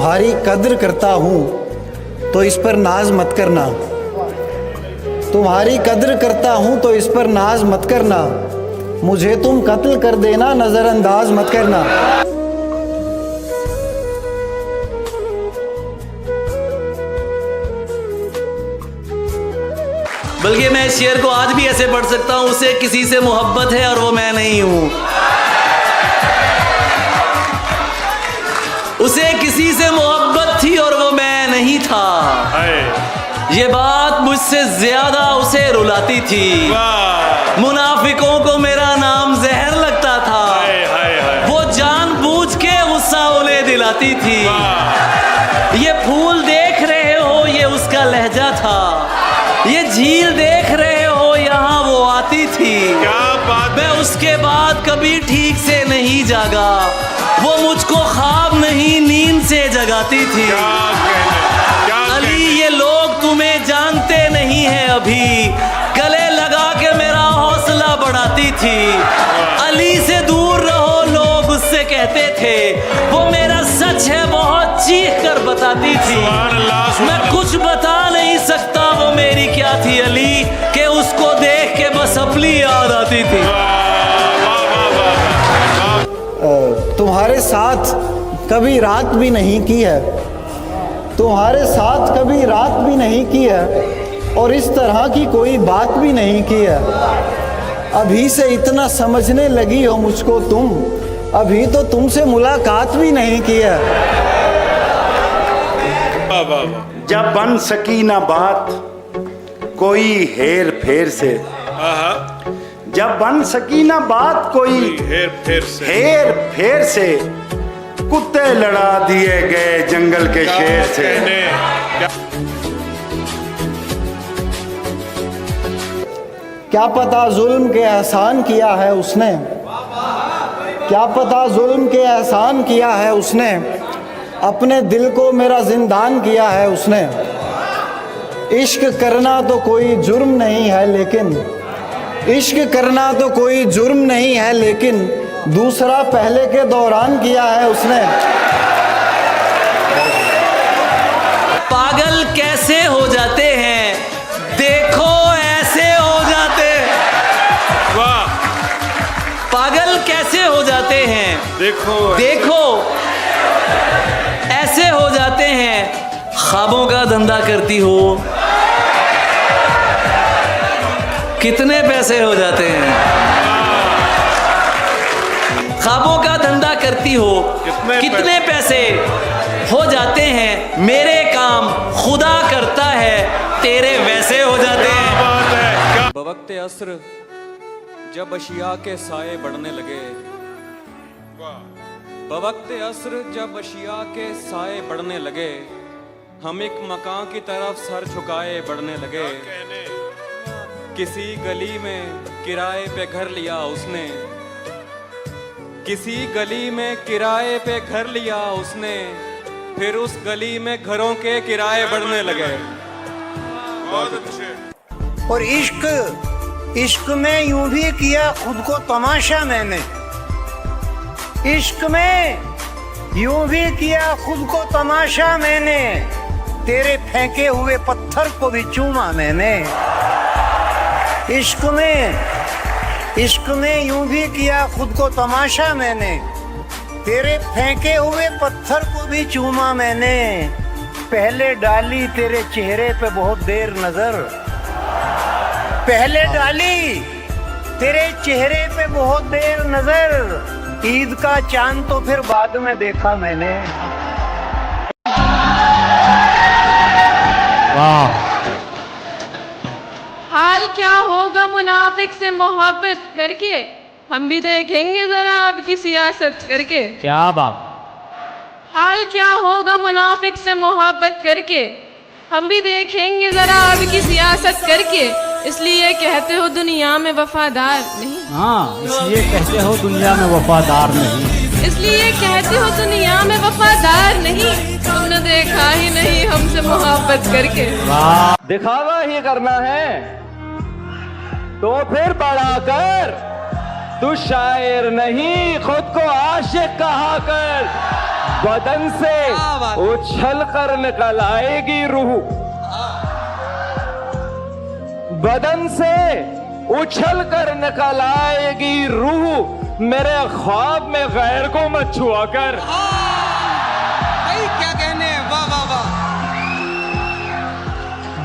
तुम्हारी कद्र करता हूँ तो इस पर नाज मत करना। तुम्हारी कद्र करता हूँ तो इस पर नाज मत करना। मुझे तुम कत्ल कर देना, नज़रअंदाज मत करना। बल्कि मैं इस शेर को आज भी ऐसे पढ़ सकता हूँ, उसे किसी से मोहब्बत है और वो मैं नहीं हूँ। उसे किसी से मोहब्बत थी और वो मैं नहीं था। ये बात मुझसे ज्यादा उसे रुलाती थी। मुनाफिकों को मेरा नाम जहर लगता था। वो जानबूझ के गुस्सा उन्हें दिलाती थी। ये फूल देख रहे हो, ये उसका लहजा था। ये झील देख रहे हो, यहाँ वो आती थी। मैं उसके बाद कभी ठीक से नहीं जागा। वो मुझको ख्वाब नहीं नींद से जगाती थी। अली, ये लोग तुम्हें जानते नहीं है अभी। गले लगा के मेरा हौसला बढ़ाती थी। अली से दूर रहो, लोग उससे कहते थे। वो मेरा सच है बहुत चीख कर बताती थी। मैं कुछ बता नहीं सकता वो मेरी क्या थी अली, कि उसको देख के बस अपनी याद आती थी। तुम्हारे साथ कभी रात भी नहीं की है। तुम्हारे साथ कभी रात भी नहीं की है और इस तरह की कोई बात भी नहीं की है। अभी से इतना समझने लगी हो मुझको तुम, अभी तो तुमसे मुलाकात भी नहीं की है। जब बन सकी ना बात कोई हेर फेर से, जब बन सकी ना बात कोई हेर फेर से, कुत्ते लड़ा दिए गए जंगल के शेर से। क्या पता जुल्म के एहसान किया है उसने, क्या पता जुल्म के एहसान किया है उसने। अपने दिल को मेरा जिंदान किया है उसने। इश्क करना तो कोई जुर्म नहीं है लेकिन, इश्क करना तो कोई जुर्म नहीं है लेकिन, दूसरा पहले के दौरान किया है उसने। पागल कैसे हो जाते हैं, देखो ऐसे हो जाते। वाह। पागल कैसे हो जाते हैं, देखो देखो ऐसे हो जाते हैं। ख्वाबों का धंधा करती हो, कितने पैसे हो जाते हैं। ख्वाबों का धंधा करती हो, कितने पैसे हो जाते हैं। मेरे काम खुदा करता है, तेरे वैसे हो जाते हैं। बवक्ते अस्र जब अशिया के साए बढ़ने लगे, बवक्ते अस्र जब अशिया के साए बढ़ने लगे, हम एक मकान की तरफ सर झुकाए बढ़ने लगे। किसी गली में किराए पे घर लिया उसने, किसी गली में किराए पे घर लिया उसने, फिर उस गली में घरों के किराए बढ़ने लगे। बहुत अच्छे। और इश्क में यूं भी किया खुद को तमाशा मैंने, इश्क में यूं भी किया खुद को तमाशा मैंने, तेरे फेंके हुए पत्थर को भी चूमा मैंने। इश्क में यूं भी किया खुद को तमाशा मैंने, तेरे फेंके हुए पत्थर को भी चूमा मैंने। पहले डाली तेरे चेहरे पे बहुत देर नजर, पहले डाली तेरे चेहरे पे बहुत देर नजर, ईद का चांद तो फिर बाद में देखा मैंने। वाह। हाल क्या होगा मुनाफिक से मोहब्बत करके, हम भी देखेंगे जरा आपकी सियासत करके। क्या बात। हाल क्या होगा मुनाफिक से मोहब्बत करके, हम भी देखेंगे जरा आपकी सियासत करके। इसलिए कहते हो दुनिया में वफादार नहीं। हाँ, इसलिए कहते हो दुनिया में वफादार नहीं। इसलिए कहते हो दुनिया में वफादार नहीं, तुमने देखा ही नहीं हमसे मोहब्बत करके। दिखावा ही करना है तो फिर बड़ा कर, तू शायर नहीं खुद को आशिक कहा कर। बदन से उछल कर निकल आएगी रूह, बदन से उछल कर निकल आएगी रूह, मेरे ख्वाब में गैर को मत छुआ कर। क्या कहने, वाह वाह वाह।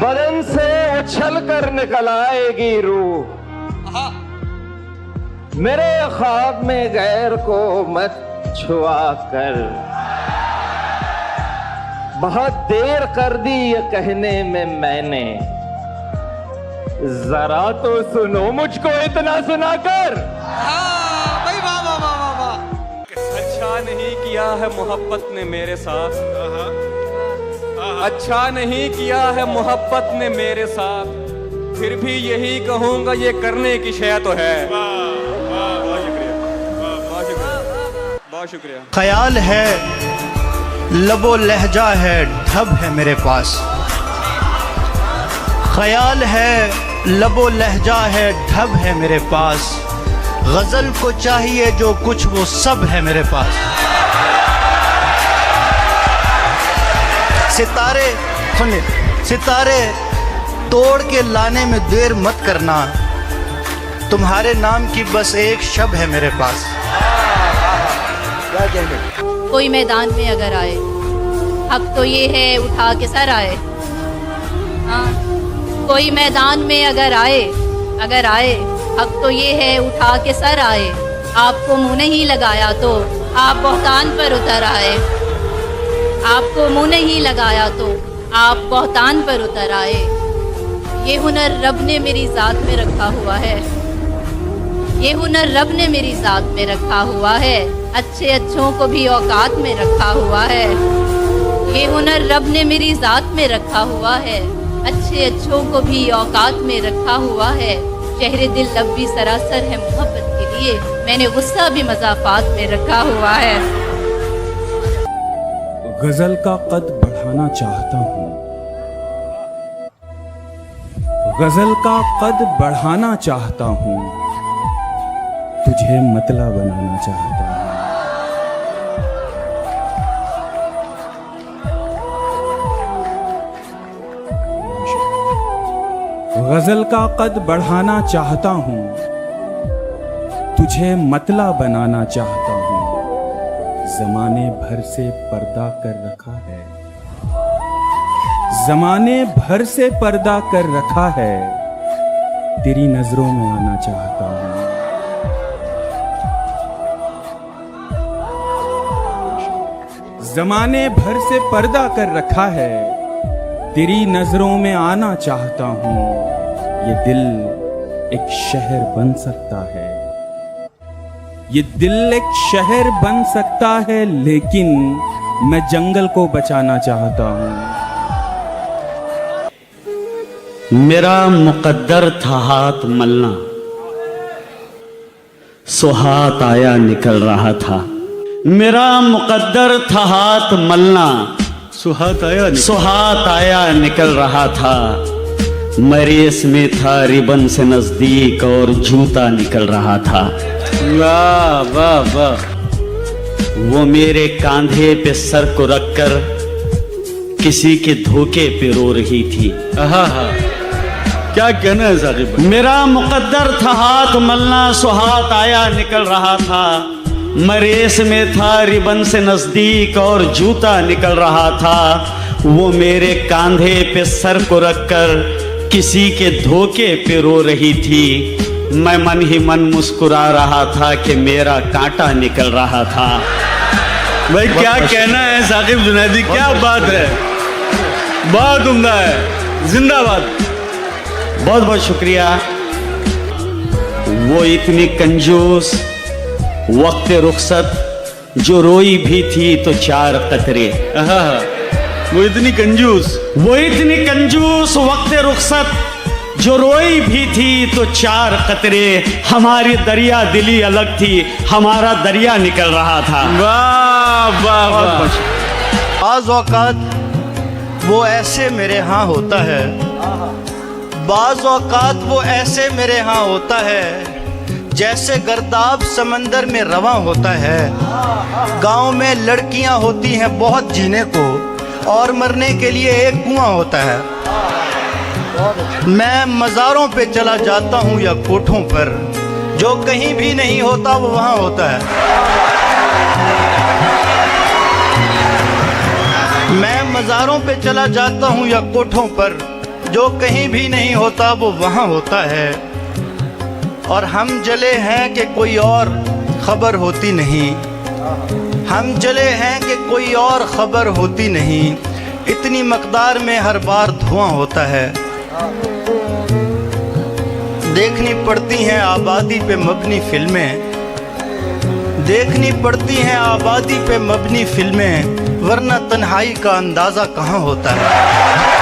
बदन से उछल कर निकल आएगी रूह, मेरे ख्वाब में गैर को मत छुआ कर। बहुत देर कर दी ये कहने में मैंने, जरा तो सुनो मुझको इतना सुनाकर। भाई वाह वाह वाह वाह वाह। अच्छा नहीं किया है मोहब्बत ने मेरे साथ, अच्छा नहीं किया है मोहब्बत ने मेरे साथ, फिर भी यही कहूंगा ये करने की शय तो है। बहुत शुक्रिया, बहुत शुक्रिया, बहुत शुक्रिया। ख्याल है लबो लहजा है ढब है मेरे पास, ख्याल है लबो लहजा है ढब है मेरे पास, गजल को चाहिए जो कुछ वो सब है मेरे पास। सितारे सुन ले, सितारे तोड़ के लाने में देर मत करना, तुम्हारे नाम की बस एक शब है मेरे पास। कोई मैदान में अगर आए, हक तो ये है उठा के सर आए। हाँ, कोई मैदान में अगर आए, हक तो ये है उठा के सर आए। आपको मुंह नहीं लगाया तो आप बहतान पर उतर आए, आपको मुंह नहीं लगाया तो आप बहतान पर उतर आए। ये हुनर रब ने मेरी ज़ात में रखा हुआ है, ये हुनर रब ने मेरी ज़ात में रखा हुआ है, अच्छे अच्छों को भी औकात में रखा हुआ है। ये हुनर रब ने मेरी ज़ात में रखा हुआ है, अच्छे अच्छों को भी औकात में रखा हुआ है। चेहरे दिल लब भी सरासर है मोहब्बत के लिए, मैंने गुस्सा भी मज़ाफ़ात में रखा हुआ है। गजल का कद बढ़ाना चाहता हूँ, गजल का कद बढ़ाना चाहता हूँ, तुझे मतला बनाना चाहता हूँ। गजल का कद बढ़ाना चाहता हूँ, तुझे मतला बनाना चाहता हूँ, जमाने भर से पर्दा कर रखा है, जमाने भर से पर्दा कर रखा है, तेरी नजरों में आना चाहता हूँ। जमाने भर से पर्दा कर रखा है, तेरी नजरों में आना चाहता हूँ। ये दिल एक शहर बन सकता है, ये दिल एक शहर बन सकता है, लेकिन मैं जंगल को बचाना चाहता हूँ। मेरा मुकद्दर था हाथ मलना, सो हाथ आया निकल रहा था। मेरा मुकद्दर था हाथ मलना, सो हाथ आया निकल रहा था। मैं रेस में था रिबन से नजदीक और जूता निकल रहा था। वाह वाह वाह। वो मेरे कांधे पे सर को रखकर किसी के धोखे पे रो रही थी। क्या कहना है साकिब? मेरा मुकद्दर था हाथ मलना, सो हाथ आया निकल रहा था। मैं रेस में था रिबन से नजदीक और जूता निकल रहा था। वो मेरे कांधे पे सर को रखकर किसी के धोखे पे रो रही थी। मैं मन ही मन मुस्कुरा रहा था कि मेरा कांटा निकल रहा था। भाई क्या कहना है साकिब जुनैदी, क्या बात है, बहुत उम्दा है, जिंदाबाद। बहुत बहुत शुक्रिया। वो इतनी कंजूस वक्त रुखसत जो रोई भी थी तो चार कतरे। वो इतनी कंजूस वक्त रुखसत जो रोई भी थी तो चार कतरे। हमारी दरिया दिली अलग थी, हमारा दरिया निकल रहा था। वाह वाह वाह। बाज़ औक़ात वो ऐसे मेरे यहाँ होता है, बाज़ औक़ात वो ऐसे मेरे यहाँ होता है जैसे गर्दाब समंदर में रवां होता है। गांव में लड़कियां होती हैं बहुत जीने को, और मरने के लिए एक कुआं होता है। मैं मज़ारों पे चला जाता हूँ या कोठों पर, जो कहीं भी नहीं होता वो वहाँ होता है। मैं मज़ारों पे चला जाता हूँ या कोठों पर, जो कहीं भी नहीं होता वो वहाँ होता है। और हम जले हैं कि कोई और खबर होती नहीं, हम जले हैं कि कोई और खबर होती नहीं। इतनी मकदार में हर बार धुआं होता है। देखनी पड़ती हैं आबादी पे मबनी फिल्में, देखनी पड़ती हैं आबादी पे मबनी फिल्में, वरना तन्हाई का अंदाज़ा कहाँ होता है।